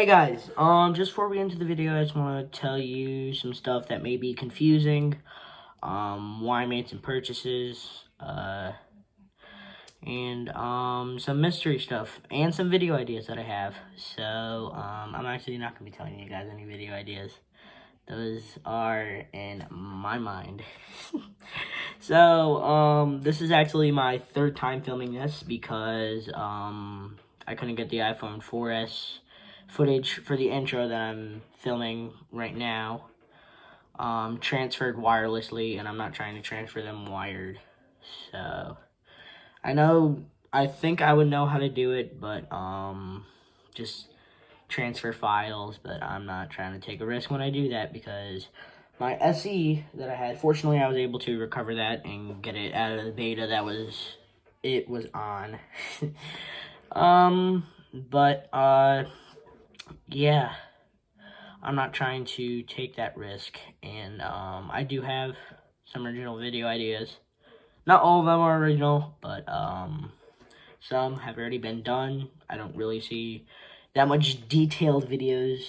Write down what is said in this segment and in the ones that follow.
Hey guys, just before we get into the video, I just want to tell you some stuff that may be confusing, why I made some purchases, and, some mystery stuff, and some video ideas that I have. So, I'm actually not going to be telling you guys any video ideas. Those are in my mind. So, this is actually my third time filming this because, I couldn't get the iPhone 4S footage for the intro that I'm filming right now, transferred wirelessly, and I'm not trying to transfer them wired. So, I think I would know how to do it, but, just transfer files, but I'm not trying to take a risk when I do that because my SE that I had, fortunately I was able to recover that and get it out of the beta that it was on. Yeah, I'm not trying to take that risk, and I do have some original video ideas. Not all of them are original, but some have already been done. I don't really see that much detailed videos.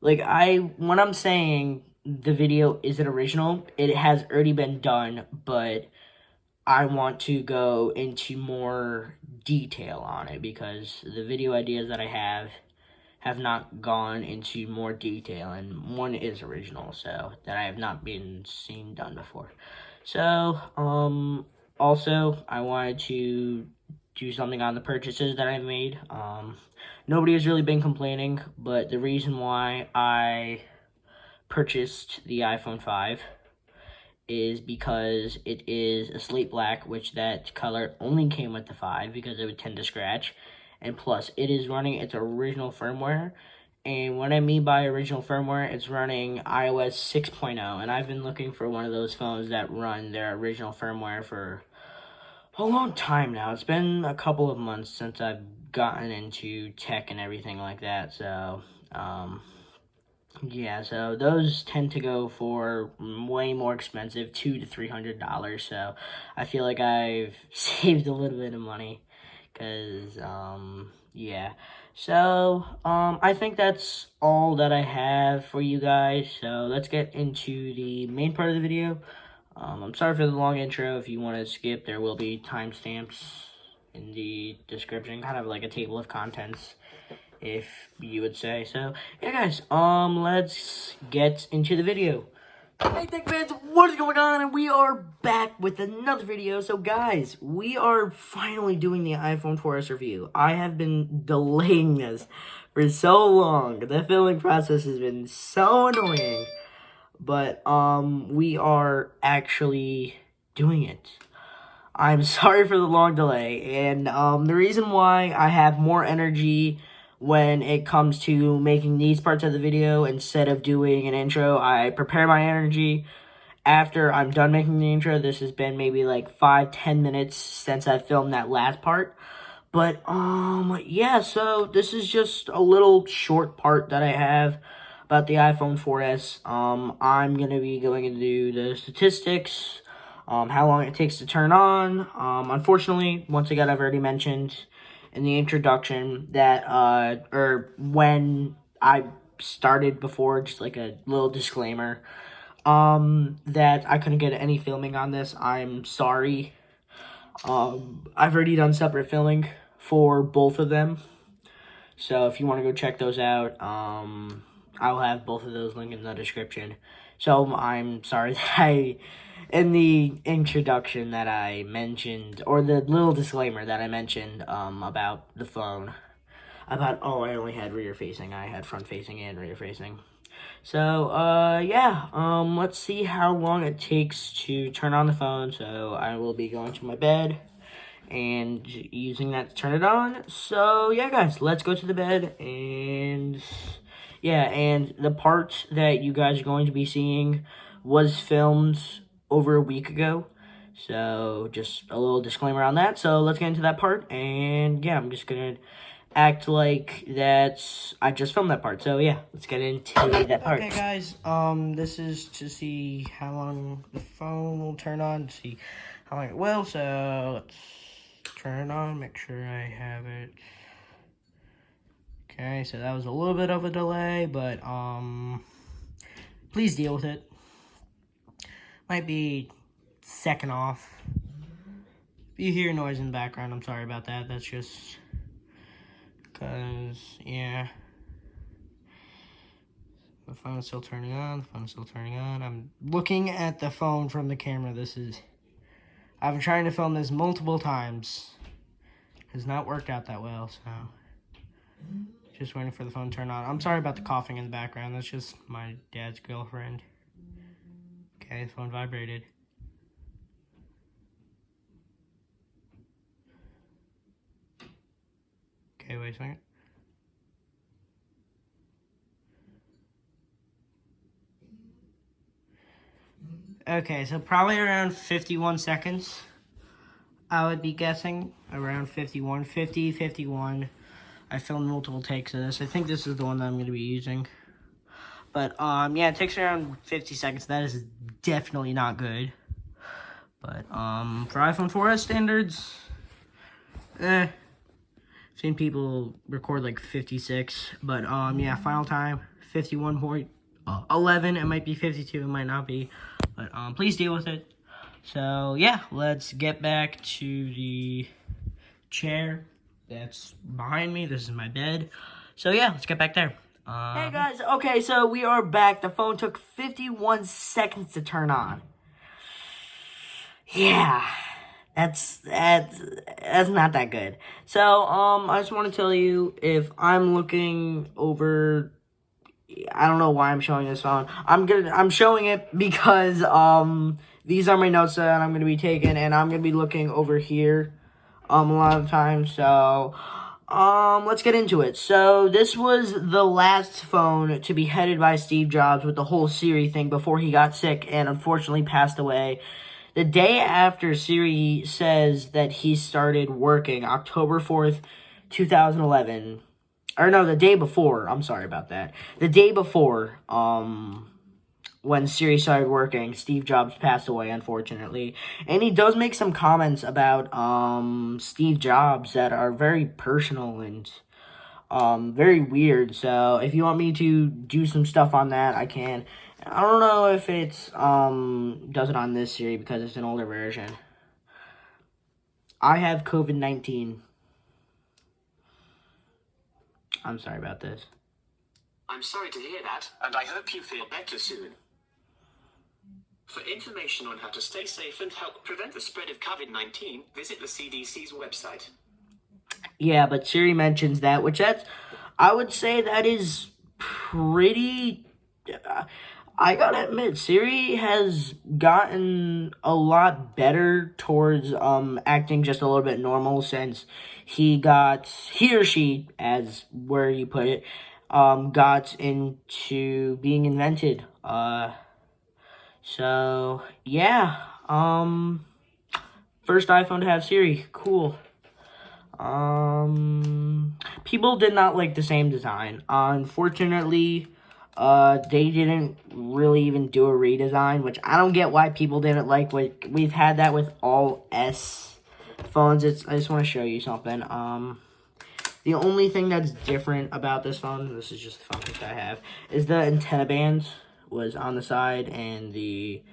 Like, when I'm saying the video isn't original, it has already been done, but I want to go into more detail on it because the video ideas that I have not gone into more detail, and one is original, so that I have not been seen done before. So, also, I wanted to do something on the purchases that I made. Nobody has really been complaining, but the reason why I purchased the iPhone 5 is because it is a slate black, which that color only came with the 5 because it would tend to scratch. And plus, it is running its original firmware. And what I mean by original firmware, it's running iOS 6.0. And I've been looking for one of those phones that run their original firmware for a long time now. It's been a couple of months since I've gotten into tech and everything like that. So, yeah, so those tend to go for way more expensive, $200 to $300. So I feel like I've saved a little bit of money because, yeah. So, I think that's all that I have for you guys. So let's get into the main part of the video. I'm sorry for the long intro. If you want to skip, there will be timestamps in the description, kind of like a table of contents, if you would say. So, yeah, guys, let's get into the video. Hey, tech fans, what is going on? And we are back with another video. So, guys, we are finally doing the iPhone 4S review. I have been delaying this for so long. The filming process has been so annoying. But, we are actually doing it. I'm sorry for the long delay, and, the reason why I have more energy when it comes to making these parts of the video instead of doing an intro, I prepare my energy after I'm done making the intro. This has been maybe like 5-10 minutes since I filmed that last part. But, yeah, so this is just a little short part that I have about the iPhone 4S. I'm going to be going into the statistics, how long it takes to turn on. Unfortunately, once again, I've already mentioned in the introduction that, or when I started before, just like a little disclaimer, that I couldn't get any filming on this. I'm sorry. I've already done separate filming for both of them. So if you want to go check those out, I'll have both of those linked in the description. So I'm sorry that in the introduction that I mentioned, or the little disclaimer that I mentioned, about the phone, about, I only had rear facing. I had front facing and rear facing. So, yeah, let's see how long it takes to turn on the phone. So I will be going to my bed and using that to turn it on. So, yeah, guys, let's go to the bed. And, yeah, and the part that you guys are going to be seeing was filmed over a week ago. So, just a little disclaimer on that. So, let's get into that part. And, yeah, I'm just going to act like I just filmed that part. So, yeah, let's get into that part. Okay, guys, this is to see how long the phone will turn on, see how long it will. So, let's turn it on, make sure I have it Okay, so that was a little bit of a delay, but please deal with it. Might be second off. If you hear noise in the background, I'm sorry about that. That's just because, yeah. The phone is still turning on. The phone is still turning on. I'm looking at the phone from the camera. I've been trying to film this multiple times. Has not worked out that well, so just waiting for the phone to turn on. I'm sorry about the coughing in the background. That's just my dad's girlfriend. Okay, the phone vibrated. Okay, wait a second. Okay, so probably around 51 seconds, I would be guessing. Around 51, 50, 51. I filmed multiple takes of this. I think this is the one that I'm going to be using. But, yeah, it takes around 50 seconds. That is definitely not good. But, for iPhone 4S standards, I've seen people record like 56. But, yeah, final time, 51.11. It might be 52, it might not be. But, please deal with it. So, yeah, let's get back to the chair that's behind me. This is my bed. So, yeah, let's get back there. Hey, guys. Okay, so we are back. The phone took 51 seconds to turn on. Yeah, that's not that good. So, I just want to tell you, if I'm looking over, I don't know why I'm showing this phone. I'm showing it because, these are my notes that I'm going to be taking, and I'm going to be looking over here, a lot of times. So, let's get into it. So, this was the last phone to be headed by Steve Jobs with the whole Siri thing before he got sick and unfortunately passed away. The day after Siri says that he started working, October 4th, 2011, or no, the day before, I'm sorry about that. The day before, when Siri started working, Steve Jobs passed away, unfortunately. And he does make some comments about, Steve Jobs that are very personal and, very weird. So, if you want me to do some stuff on that, I can. I don't know if it's, does it on this Siri because it's an older version. I have COVID-19. I'm sorry about this. I'm sorry to hear that, and I hope you feel better soon. For information on how to stay safe and help prevent the spread of COVID-19, visit the CDC's website. Yeah, but Siri mentions that, I would say that is pretty, I gotta admit, Siri has gotten a lot better towards, acting just a little bit normal since he or she, as where you put it, got into being invented. So, yeah, first iPhone to have Siri, cool. People did not like the same design. Unfortunately, they didn't really even do a redesign, which I don't get why people didn't like. We've had that with all S phones. I just want to show you something. The only thing that's different about this phone, this is just the phone that I have, is the antenna band was on the side, and the,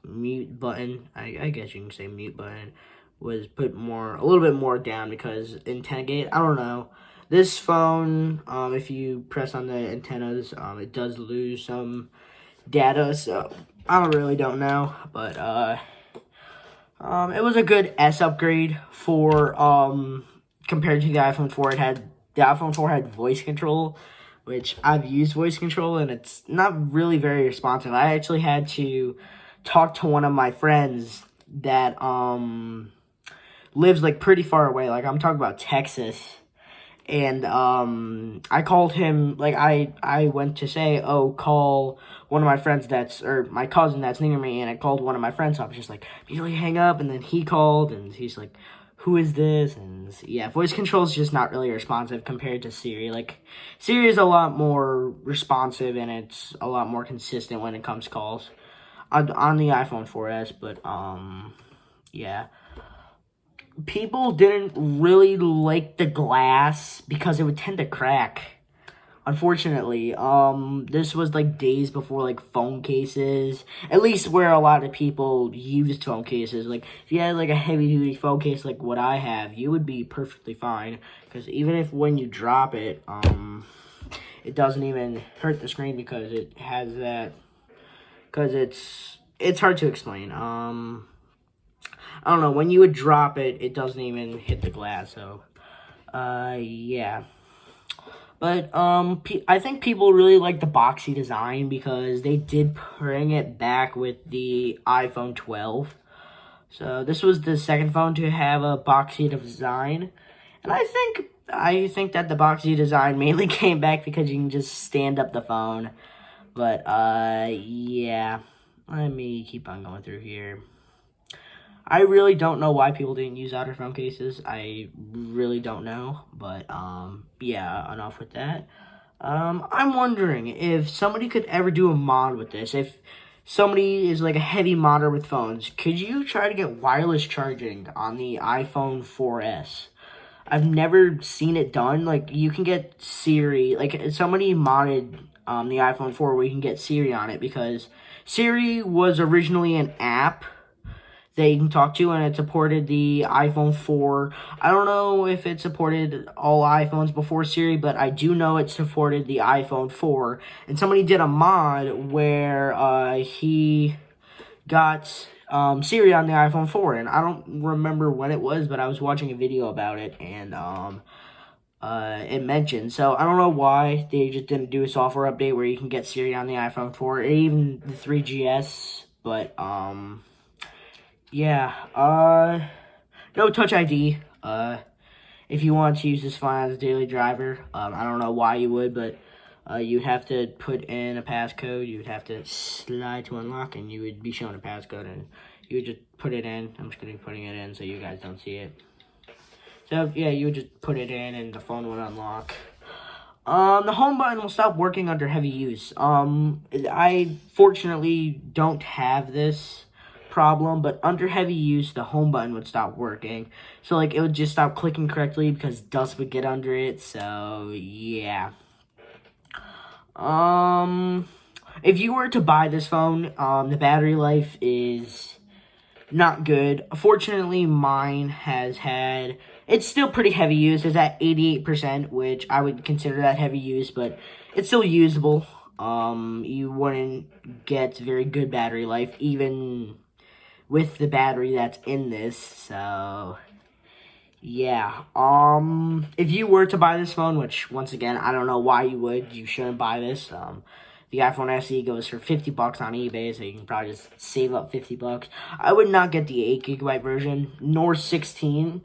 mute button, I guess you can say mute button, was put a little bit more down because antenna gate, I don't know. This phone, if you press on the antennas, it does lose some data, so I really don't know, but, it was a good S upgrade for, compared to the iPhone 4. The iPhone 4 had voice control, which I've used voice control, and it's not really very responsive. I actually had to talk to one of my friends that, lives, like, pretty far away. Like, I'm talking about Texas. And, I called him, like, I went to say, oh, call one of my friends or my cousin that's near me, and I called one of my friends, so I was just like, immediately hang up, and then he called, and he's like, who is this? And, yeah, voice control is just not really responsive compared to Siri. Like, Siri is a lot more responsive, and it's a lot more consistent when it comes to calls on the iPhone 4S, but, yeah. people didn't really like the glass because it would tend to crack. Unfortunately, this was like days before like phone cases. At least where a lot of people used phone cases. Like if you had like a heavy duty phone case like what I have, you would be perfectly fine. Because even if when you drop it, it doesn't even hurt the screen because it has that. Because it's hard to explain. I don't know, when you would drop it, it doesn't even hit the glass. So, yeah. But I think people really like the boxy design because they did bring it back with the iPhone 12. So this was the second phone to have a boxy design, and I think that the boxy design mainly came back because you can just stand up the phone. But yeah, let me keep on going through here. I really don't know why people didn't use outer phone cases. I really don't know. But yeah, enough with that. I'm wondering if somebody could ever do a mod with this. If somebody is like a heavy modder with phones, could you try to get wireless charging on the iPhone 4S? I've never seen it done. Like you can get Siri. Like somebody modded the iPhone 4 where you can get Siri on it because Siri was originally an app that you can talk to, and it supported the iPhone 4. I don't know if it supported all iPhones before Siri, but I do know it supported the iPhone 4. And somebody did a mod where he got Siri on the iPhone 4, and I don't remember when it was, but I was watching a video about it, and it mentioned. So I don't know why they just didn't do a software update where you can get Siri on the iPhone 4, or even the 3GS, but yeah, no Touch ID. If you want to use this phone as a daily driver, I don't know why you would, but you'd have to put in a passcode. You'd have to slide to unlock, and you would be shown a passcode, and you would just put it in. I'm just going to be putting it in so you guys don't see it. So, yeah, you would just put it in, and the phone would unlock. The home button will stop working under heavy use. I fortunately don't have this problem, but under heavy use, the home button would stop working. So, like, it would just stop clicking correctly because dust would get under it. So, yeah. If you were to buy this phone, the battery life is not good. Fortunately, mine has had, it's still pretty heavy use. It's at 88%, which I would consider that heavy use, but it's still usable. You wouldn't get very good battery life, even with the battery that's in this, so yeah. If you were to buy this phone, which once again, I don't know why you would, you shouldn't buy this. The iPhone SE goes for $50 on eBay, so you can probably just save up $50. I would not get the 8 GB version, nor 16.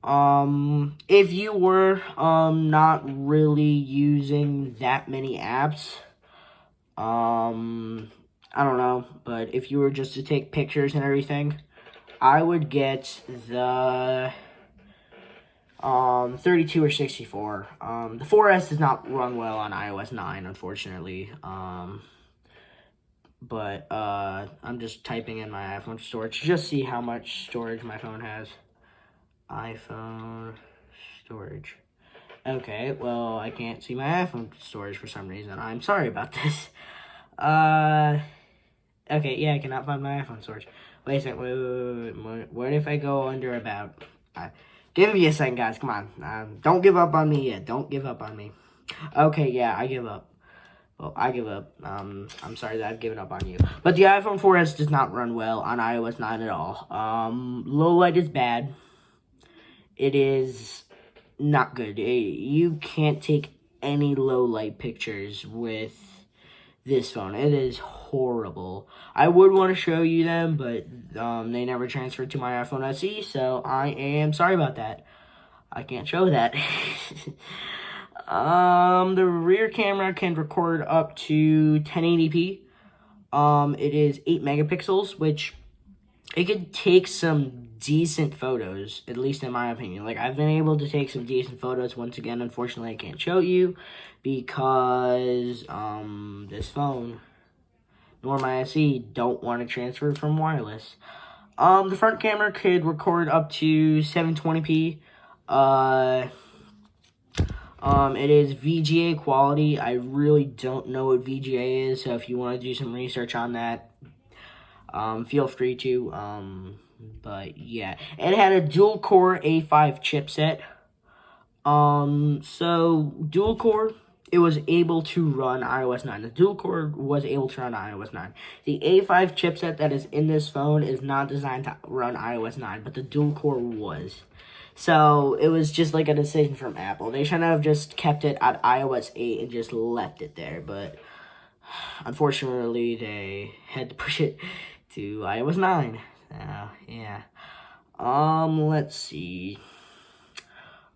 If you were not really using that many apps, I don't know, but if you were just to take pictures and everything, I would get the 32 or 64. The 4S does not run well on iOS 9, unfortunately. But I'm just typing in my iPhone storage to just see how much storage my phone has. iPhone storage. Okay, well, I can't see my iPhone storage for some reason. I'm sorry about this. Okay, yeah, I cannot find my iPhone storage. Wait a second, wait. What if I go under about? Give me a second, guys, come on. Don't give up on me yet. Don't give up on me. Okay, yeah, I give up. Well, I give up. I'm sorry that I've given up on you. But the iPhone 4S does not run well on iOS 9 at all. Low light is bad. It is not good. You can't take any low light pictures with this phone. It is horrible. I would want to show you them, but they never transferred to my iPhone SE, so I am sorry about that. I can't show that. The rear camera can record up to 1080p. It is 8 megapixels, which it could take some decent photos, at least in my opinion. Like, I've been able to take some decent photos. Once again, unfortunately, I can't show you because this phone nor my SE don't want to transfer from wireless. The front camera could record up to 720p. Uh, it is VGA quality. I really don't know what VGA is, so if you want to do some research on that, feel free to. But yeah, it had a dual core A5 chipset. So dual core, it was able to run iOS 9. The dual core was able to run iOS 9. The A5 chipset that is in this phone is not designed to run iOS 9, but the dual core was. So it was just like a decision from Apple. They shouldn't have just kept it at iOS 8 and just left it there, but unfortunately they had to push it to iOS 9. Yeah. Let's see.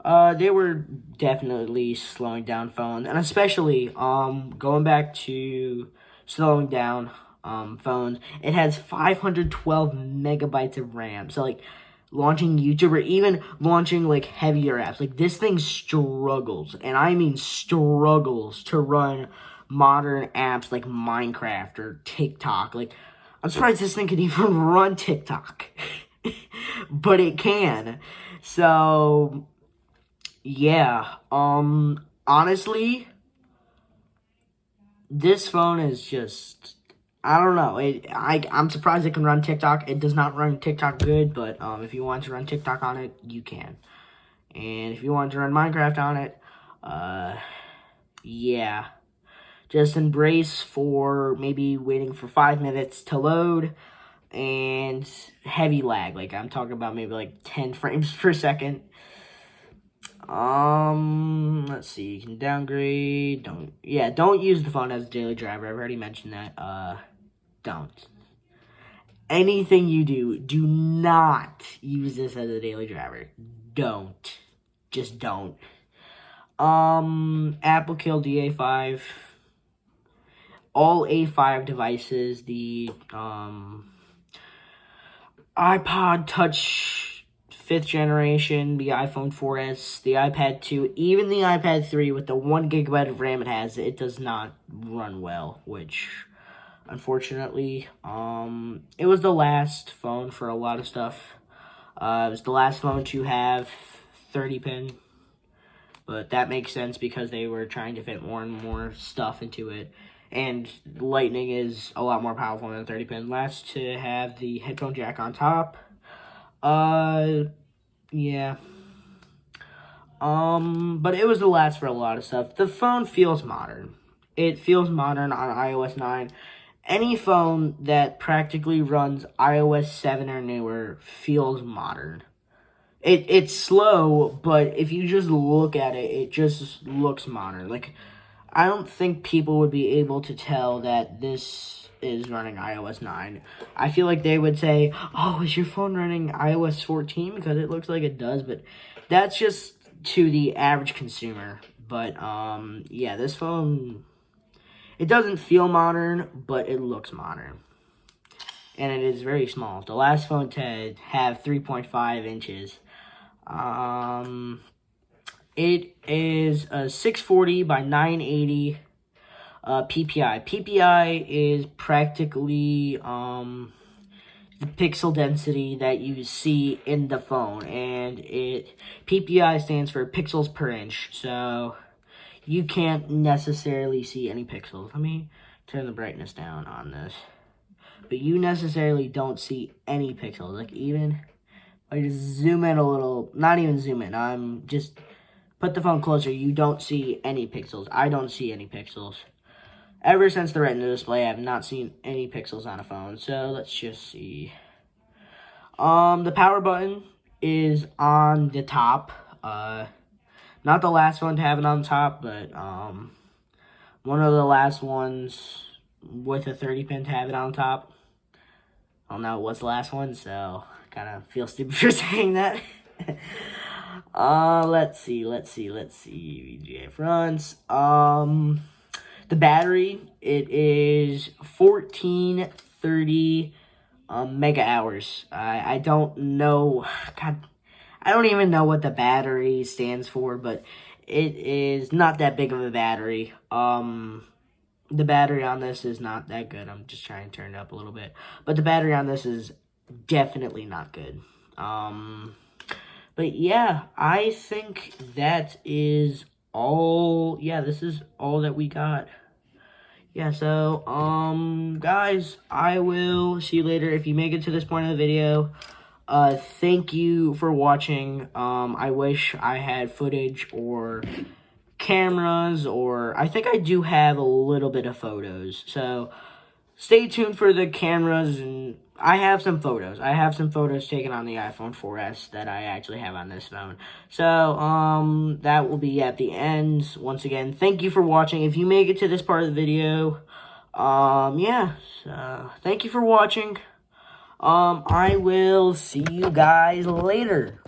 They were definitely slowing down phones, and especially going back to slowing down phones. It has 512 megabytes of RAM. So like launching YouTube or even launching like heavier apps, like this thing struggles, and I mean struggles to run modern apps like Minecraft or TikTok. Like I'm surprised this thing could even run TikTok, but it can. So yeah, honestly, this phone is just, I don't know. I'm surprised it can run TikTok. It does not run TikTok good, but if you want to run TikTok on it, you can. And if you want to run Minecraft on it, uh, yeah, just embrace for maybe waiting for 5 minutes to load and heavy lag. Like I'm talking about maybe like 10 frames per second. Let's see. You can downgrade. Don't use the phone as a daily driver. I've already mentioned that. Don't. Anything you do, do not use this as a daily driver. Don't. Just don't. Apple killed the A5. All A5 devices, the iPod Touch 5th generation, the iPhone 4S, the iPad 2, even the iPad 3 with the 1 gigabyte of RAM it has, it does not run well, which unfortunately, it was the last phone for a lot of stuff. It was the last phone to have 30 pin, but that makes sense because they were trying to fit more and more stuff into it. And Lightning is a lot more powerful than 30 pin. Last to have the headphone jack on top. Yeah. But it was the last for a lot of stuff. The phone feels modern. It feels modern on iOS 9. Any phone that practically runs iOS 7 or newer feels modern. It's slow, but if you just look at it, it just looks modern. Like, I don't think people would be able to tell that this is running iOS 9. I feel like they would say, oh, is your phone running iOS 14? Because it looks like it does, but that's just to the average consumer. But, yeah, this phone, it doesn't feel modern, but it looks modern. And it is very small. The last phone to have 3.5 inches. It is a 640 by 980 PPI. PPI is practically the pixel density that you see in the phone, and PPI stands for pixels per inch. So you can't necessarily see any pixels. Let me turn the brightness down on this. But you necessarily don't see any pixels. Like even I just zoom in a little, not even zoom in. I'm just put the phone closer. You don't see any pixels. I don't see any pixels. Ever since the Retina display, I have not seen any pixels on a phone. So let's just see. The power button is on the top. Not the last one to have it on top, but one of the last ones with a 30 pin to have it on top. I don't know what's the last one, so I kind of feel stupid for saying that. Let's see. VGA fronts. The battery, it is 1430 mega hours. I don't know. God, I don't even know what the battery stands for, but it is not that big of a battery. The battery on this is not that good. I'm just trying to turn it up a little bit. But the battery on this is definitely not good. But yeah, I think that is all. Yeah, this is all that we got. Yeah, so, guys, I will see you later. If you make it to this point of the video, thank you for watching. I wish I had footage or cameras, or I think I do have a little bit of photos. So, stay tuned for the cameras, and I have some photos. I have some photos taken on the iPhone 4S that I actually have on this phone. So, that will be at the end. Once again, thank you for watching. If you make it to this part of the video, yeah, so thank you for watching. I will see you guys later.